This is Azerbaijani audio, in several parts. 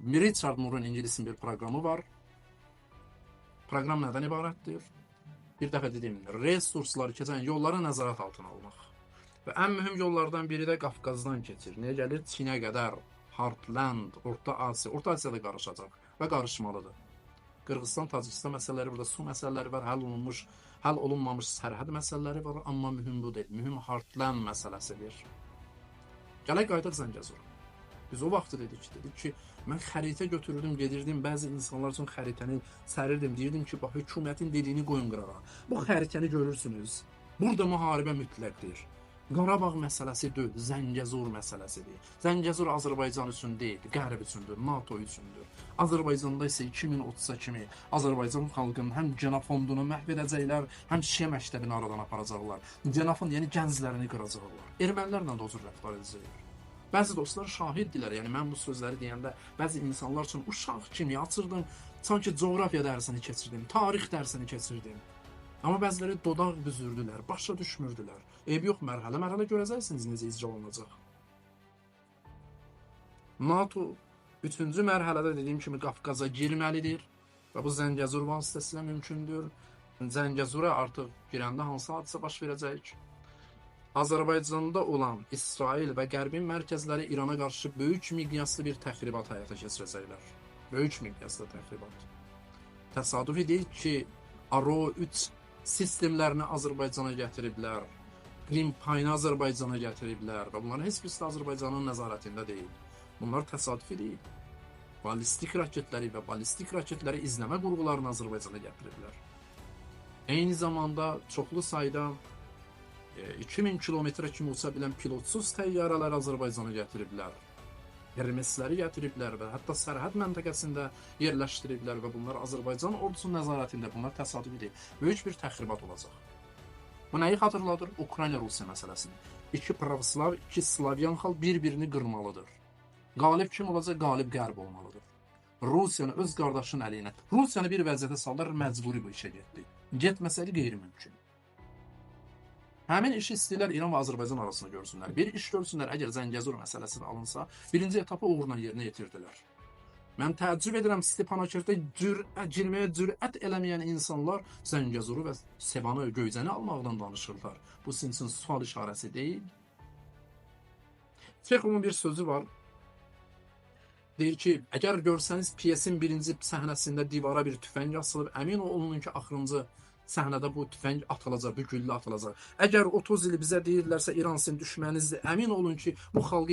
Richard Moore'un İngilizcin bir proqramı var. Proqram nədən ibarətdir? Bir dəfə dedim, resursları keçən yolları nəzarət altına almaq. Və ən mühüm yollardan biri də Qafqazdan keçir. Niyə gəlir? Çinə qədər, Heartland, Orta Asiya. Orta Asiyada qarışacaq və qarışmalıdır. Qırğızstan, Tacikistan məsələləri, burada su məsələləri var, həll olunmamış sərhəd məsələləri var, amma mühüm bu deyil. Mühüm Heartland məsələsidir. Gələk qayıdaq Zəngəzura. Biz o vaxt dedik ki, mən xəritə götürürdüm, gedirdim, bəzi insanlar üçün xəritəni sərirdim, deyirdim ki, bax, hökumətin dediyini qoyun qırağa. Bu xəritəni görürsünüz, burada müharibə mütləqdir. Qarabağ məsələsi deyil, Zəngəzur məsələsidir. Zəngəzur Azərbaycan üçün deyil, Qərb üçündür, NATO üçündür. Azərbaycanda isə 2030-a kimi Azərbaycan xalqının həm genofondunu məhv edəcəklər, həm Şiə məktəbini aradan aparacaqlar. Genofond, yəni gənclərini qıracaqlar. Ermənilərlə də o cür rəftar edəcəklər. Bəzi dostlar şahiddirlər, yəni mən bu sözləri deyəndə bəzi insanlar üçün uşaq kimi açırdım, sanki coğrafiya dərsini keçirdim, tarix dərsini keçirdim. Amma bəziləri dodaq büzürdülər, başa düşmürdülər. Eyb yox, mərhələ görəcəksiniz necə icra olunacaq. NATO 3-cü mərhələdə dediyim kimi Qafqaza girməlidir və bu Zəngəzur vasitəsilə mümkündür. Zəngəzura artıq girəndə hansı hadisə baş verəcək? Azərbaycanda olan İsrail və Qərbin mərkəzləri İrana qarşı böyük miqyaslı bir təxribat həyata keçirəcəklər. Böyük miqyaslı təxribat. Təsadüfi deyil ki, Aro 3 sistemlərini Azərbaycana gətiriblər. Qrim payını Azərbaycana gətiriblər və bunların heç birisi Azərbaycanın nəzarətində deyil. Bunlar təsadüfi deyil. Ballistik raketləri izləmə qurğularını Azərbaycana gətiriblər. Eyni zamanda çoxlu sayda 2000 kilometrə kimi uça bilən pilotsuz təyyarələr Azərbaycana gətiriblər. Hermesləri gətiriblər və hətta sərhəd məntəqəsində yerləşdiriblər və bunlar Azərbaycan ordusunun nəzarətində. Bunlar təsadüfi deyil. Böyük bir təxribat olacaq. Bu nəyi xatırladır? Ukrayna-Rusiya məsələsini. İki pravoslav, iki Slavyan xalq bir-birini qırmalıdır. Qalib kim olacaq? Qalib Qərb olmalıdır. Rusiyanı öz qardaşının əleyhinə. Rusiyanı bir vəziyyətə saldılar, məcburi bu işə getdi. Getməsəli qeyri-mümkün. Həmin işi istəyirlər İran və Azərbaycan arasında görsünlər. Bir iş görsünlər, əgər Zəngəzur məsələsi alınsa, birinci etapı uğurla yerinə yetirdilər. Mən təəccüb edirəm, Stepanakert girməyə cürət eləməyən insanlar Zəngəzuru və Sevanı, Göycəni almaqdan danışırlar. Bu sizin üçün sual işarəsi deyil. Çexovun bir sözü var. Deyir ki, əgər görsəniz piyesin birinci səhnəsində divara bir tüfəng asılıb, əmin olun ki, axırıncı səhnədə bu tüfəng atılacaq, bu güllə atılacaq. Əgər 30 il bizə deyirlərsə İran sizin düşmənizdir, əmin olun ki, bu xalqı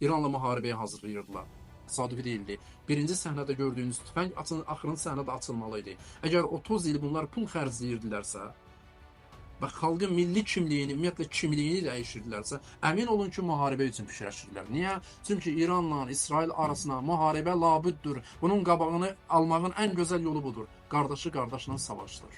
İranla müharibəyə hazırlayırdılar. Təsadüfi deyildi. Birinci səhnədə gördüyünüz tüfəng axırıncı səhnədə açılmalıydı. Əgər 30 il bunlar pul xərcləyirdilərsə və xalqın milli kimliyini, ümumiyyətlə kimliyini dəyişirdilərsə, əmin olun ki, müharibə üçün fikirləşirlər. Niyə? Çünki İranla İsrail arasına müharibə labüddür. Bunun qabağını almağın ən gözəl yolu budur. Qardaşı qardaşla savaşdır.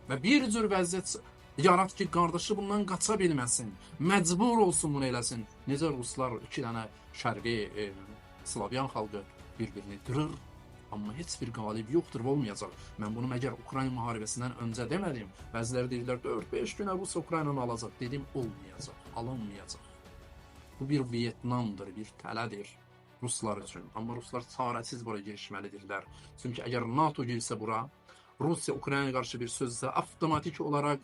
Və bir cür vəziyyət yarat ki, qardaşı bundan qaça bilməsin, məcbur olsun bunu eləsin. Necə ruslar iki dənə şərqi Slavyan xalqı bir-birini qırır, amma heç bir qalib yoxdur və olmayacaq. Mən bunu məgər Ukrayna müharibəsindən öncə demədim. Bəziləri deyirlər 4-5 günə Rusiya Ukraynanı alacaq. Dedim, olmayacaq, alınmayacaq. Bu bir Vietnamdır, bir tələdir Ruslar üçün. Amma Ruslar çarəsiz bura girişməlidirlər. Çünki əgər NATO girsə bura, Rusiya Ukraynaya qarşı bir sözsə, avtomatik olaraq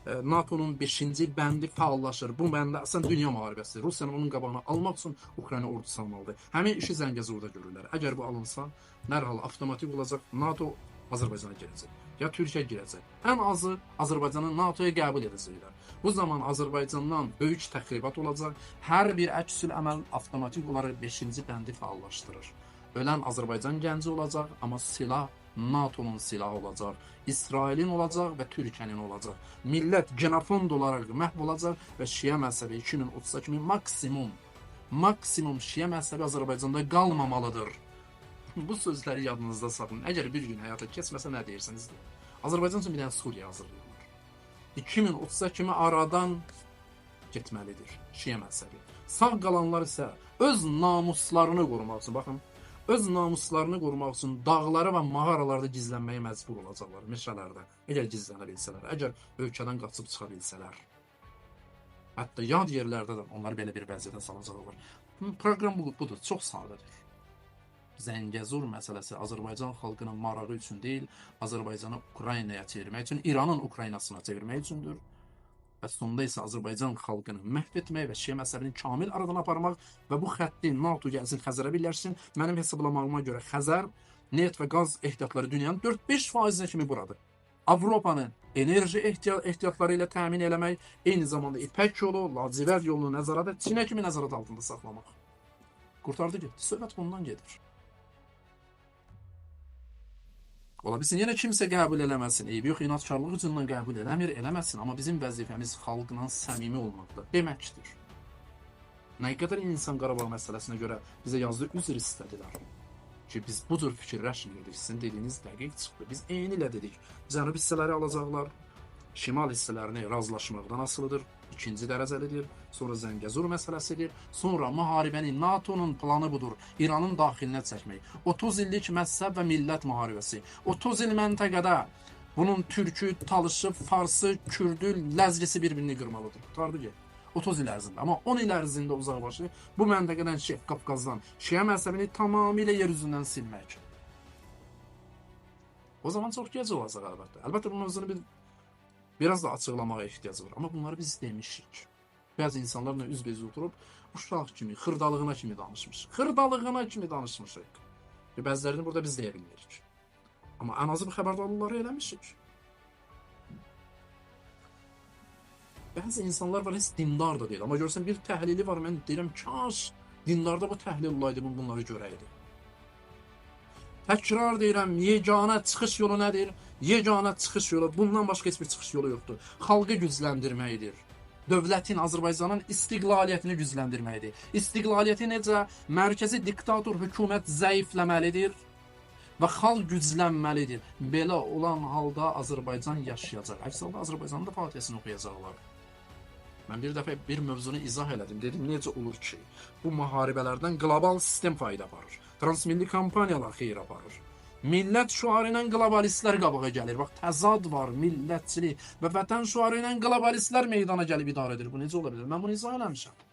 NATO'nun 5-ci bəndi fəallaşır. Bu bəndə əslən dünya müharibəsidir. Rusiyanın onun qabağını almaq üçün Ukrayna ordusu almalıdır. Həmin işi Zəngəzurda görürlər. Əgər bu alınsa, dərhal avtomatik olacaq, NATO Azərbaycana girəcək. Ya Türkiyə girəcək. Ən azı Azərbaycanı NATO'ya qəbul edəcəklər. Bu zaman Azərbaycandan böyük təxribat olacaq. Hər bir əksül əməl avtomatik olaraq 5-ci bəndi fəallaşdırır. Ölən Azərbaycan gənci olacaq, amma silah NATO'nun silahı olacaq, İsrailin olacaq və Türkiyənin olacaq. Millət genofond olaraq məhv olacaq və Şiə məzhəbi 2030-a kimi maksimum Şiə məzhəbi Azərbaycanda qalmamalıdır. Bu sözləri yadınızda saxlayın. Əgər bir gün həyata keçməsə nə deyirsiniz? Azərbaycan üçün bir dənə Suriya hazırlayırlar. 2030-a kimi aradan getməlidir Şiə məzhəbi. Sağ qalanlar isə öz namuslarını qorumaq üçün, baxın, öz namuslarını qorumaq üçün dağlara və mağaralarda gizlənməyə məcbur olacaqlar, meşələrdə. Əgər gizlənə bilsələr, əgər ölkədən qaçıb çıxa bilsələr. Hətta yad yerlərdə də onlar belə bir vəziyyətə salacaqlar. Proqram budur, çox sadədir. Zəngəzur məsələsi Azərbaycan xalqının marağı üçün deyil, Azərbaycanı Ukraynaya çevirmək üçün, İranın Ukraynasına çevirmək üçündür. Və sonda isə Azərbaycan xalqını məhv etmək və Şiə məzhəbini kamil aradan aparmaq və bu xətti NATO gəlsin, Xəzərə birləşsin. Mənim hesablamağıma görə Xəzər neft və qaz ehtiyatları dünyanın 4-5%-nə kimi buradır. Avropanın enerji ehtiyatları ilə təmin eləmək, eyni zamanda İpək yolu, lacivərd yolunu nəzarət, Çinə kimi nəzarət altında saxlamaq. Qurtardı getdi. Söhbət bundan gedir. Ola bilsin, yenə kimsə qəbul eləməsin. Eybi yox, inatkarlıq üzündən qəbul eləmir, eləməsin. Amma bizim vəzifəmiz xalqla səmimi olmaqdır, deməkdir. Nə qədər insan Qarabağ məsələsinə görə bizə yazdığı üzr istədilər. Ki, biz bu cür fikirləşmirdik. Sizin dediyiniz dəqiq çıxdı. Biz eyni ilə dedik. Cənub hissələri alacaqlar, şimal hissələrini razılaşmaqdan asılıdır. İkinci dərəcəlidir. Sonra Zəngəzur məsələsidir. Sonra müharibənin, NATO'nun planı budur. İranın daxilinə çəkmək. 30 illik məzhəb və millət müharibəsi. 30 il məntəqədə bunun türkü, talışı, farsı, kürdü, ləzgisi bir-birini qırmalıdır. Tutardı ki, 30 il ərzində. Amma 10 il ərzində uzaqbaşı bu məntəqədən Qafqazdan Şiə məzhəbini tamamilə yer üzündən silmək. O zaman çox gec olacaq əlbəttə. Əlbəttə bu mövzunu biraz da açıqlamağa ehtiyac var. Amma bunları biz demişik. Bəzi insanlarla üzbəüz oturub uşaq kimi, xırdalığına kimi danışmışıq. Xırdalığına kimi danışmışıq. Bəzilərini burada biz deyə bilmirik. Amma ən azı bu xəbərdarlıqları eləmişik. Bəzi insanlar var, heç dindar da deyil. Amma görsən bir təhlili var, mən deyirəm, kaş dindarda bu təhlil olaydı, bunları görəydi. Təkrar deyirəm, yeganə çıxış yolu nədir? Yeganə çıxış yolu, bundan başqa heç bir çıxış yolu yoxdur. Xalqı gücləndirməkdir. Dövlətin, Azərbaycanın istiqlaliyyətini gücləndirməkdir. İstiqlaliyyəti necə? Mərkəzi diktator hökumət zəifləməlidir və xalq güclənməlidir. Belə olan halda Azərbaycan yaşayacaq. Əks halda Azərbaycanın da fatihəsini oxuyacaqlar. Mən bir dəfə bir mövzunu izah elədim. Dedim, necə olur ki, bu müharibələrdən qlobal sistem fayda aparır. Transmilli kampaniyalar xeyir aparır. Millət şüarı ilə qlobalistlər qabağa gəlir. Bax, təzad var, millətçilik və vətən şüarı ilə qlobalistlər meydana gəlib idarə edir. Bu necə ola bilər? Mən bunu izah eləmişəm.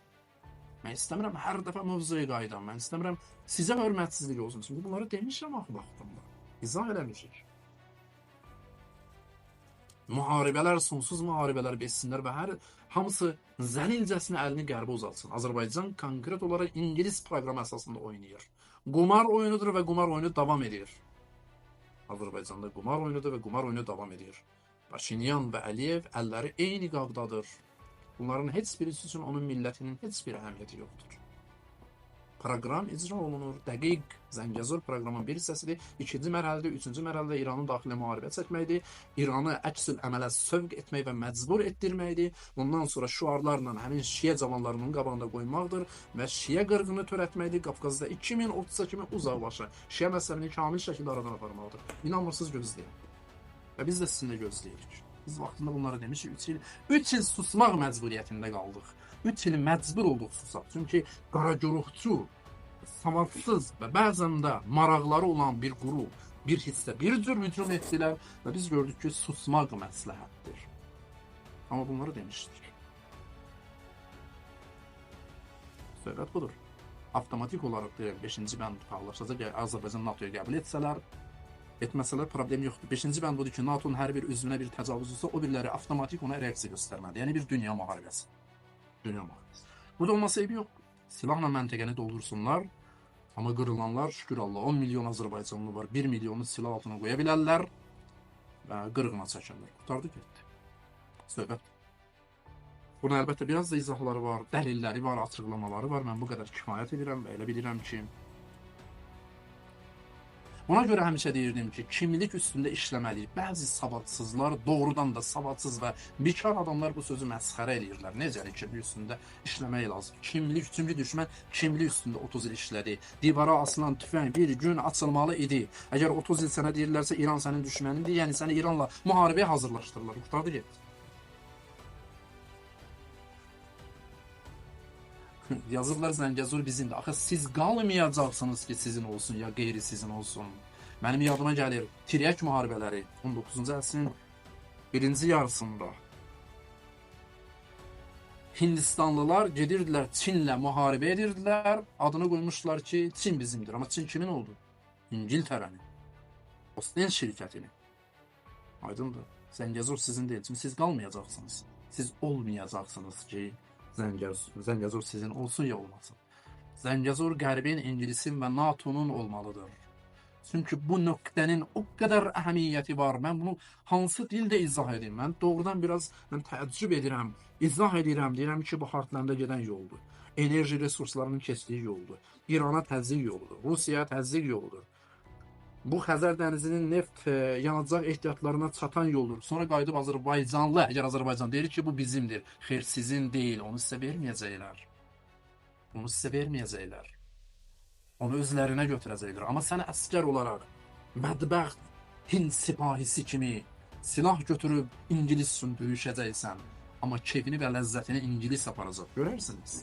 Mən istəmirəm hər dəfə mövzuya qayıdam. Mən istəmirəm sizə hörmətsizlik olsun. Çünki bunları demişəm axı vaxtında. İzah eləmişik. Müharibələr, sonsuz müharibələr besinlər və hamısı zəlilcəsinə əlini qərbə uzatsın. Azərbaycan konkret olaraq İngilis proqramı əsasında oynayır. Qumar oyunudur və qumar oyunu davam edir. Azərbaycanda qumar oyunudur və qumar oyunu davam edir. Paşinyan və Əliyev əlləri eyni qabdadır. Bunların heç birisi üçün onun millətinin heç bir əhəmiyyəti yoxdur. Proqram icra olunur. Dəqiq Zəngəzur proqramın bir hissəsidir. İkinci mərhələdə, üçüncü mərhələdə İranın daxilə müharibə çəkməkdir. İranı əksül əmələ sövq etmək və məcbur etdirməkdir. Bundan sonra şüarlarla həmin Şiə cavanlarının qabağında qoymaqdır və Şiə qırğını törətməkdir. Qafqazda 2030-a kimi uzaqbaşı Şiə məzhəbini kamil şəkildə aradan aparmaqdır. İnanmırsınız, gözləyin. Və biz də sizinlə gözləyirik. Biz vaxtında bunları demişik. 3 il susmaq məcburiyyətində qaldıq. 3 il məcbur olduq susaq. Çünki qaraguruhçu, savadsız və bəzən də maraqları olan bir qrup, bir hissə, bir cür hücum etdilər və biz gördük ki, susmaq məsləhətdir. Amma bunları demişdik. Söhbət budur. Avtomatik olaraq deyək, 5-ci bənd paylaşacaq, Azərbaycan NATO-ya qəbul etsələr, etməsələr problem yoxdur. 5-ci bənd budur ki, NATO-nun hər bir üzvünə bir təcavüz olsa, o biriləri avtomatik ona reaksiya göstərməlidir. Yəni bir dünya müharibəsi. Dünya müharibəsi. Burada olması eybi yoxdur. Silahla məntəqəni doldursunlar, amma qırılanlar, şükür Allah, 10 milyon Azərbaycanlı var, 1 milyonu silah altına qoya bilərlər və qırğına çəkirlər. Qutardı getdi. Söhbət. Buna əlbəttə biraz da izahları var, dəlilləri var, açıqlamaları var. Mən bu qədər kifayət edirəm və elə bilirəm ki, ona görə həmişə deyirdim ki, kimlik üstündə işləməliyik. Bəzi savadsızlar, doğrudan da savadsız və bikar adamlar bu sözü məsxərə edirlər. Necəlik kimlik üstündə işləmək lazım. Kimlik, çünki düşmən kimlik üstündə 30 il işlədi. Divara asılan tüfəng bir gün açılmalı idi. Əgər 30 il sənə deyirlərsə, İran sənin düşmənindir, yəni səni İranla müharibəyə hazırlaşdırırlar. Qurtardı getdi. Yazırlar Zəngəzur bizimdir. Axı siz qalmayacaqsınız ki, sizin olsun ya qeyri sizin olsun. Mənim yadıma gəlir Tiryək müharibələri 19-cu əsrin birinci yarısında Hindistanlılar gedirdilər Çinlə müharibə edirdilər. Adını qoymuşlar ki, Çin bizimdir. Amma Çin kimin oldu? İngiltərənin. Osten şirkətinin. Aydındır. Zəngəzur sizin deyil. Çünki siz qalmayacaqsınız. Siz olmayacaqsınız ki, Zəngəzur sizin olsun ya olmasın. Zəngəzur Qərbin, İngilisin və NATO'nun olmalıdır. Çünki bu nöqtənin o qədər əhəmiyyəti var. Mən bunu hansı dildə izah edeyim? Mən doğrudan biraz təəccüb edirəm. İzah edirəm. Deyirəm ki, bu Heartland'a gedən yoldur. Enerji resurslarının keçdiyi yoldur. İrana təzyiq yoludur. Rusiyaya təzyiq yoludur. Bu Xəzər dənizinin neft yanacaq ehtiyatlarına çatan yoldur. Sonra qayıdıb Azərbaycanlı, əgər Azərbaycan deyir ki, bu bizimdir. Xeyr, sizin deyil. Onu sizə verməyəcəklər. Onu sizə verməyəcəklər. Onu özlərinə götürəcəklər. Amma sən əskər olaraq bədbəxt Hind sipahisi kimi silah götürüb İngilis üçün döyüşəcəksən. Amma keyfini və ləzzətini İngilis aparacaq. Görərsiniz.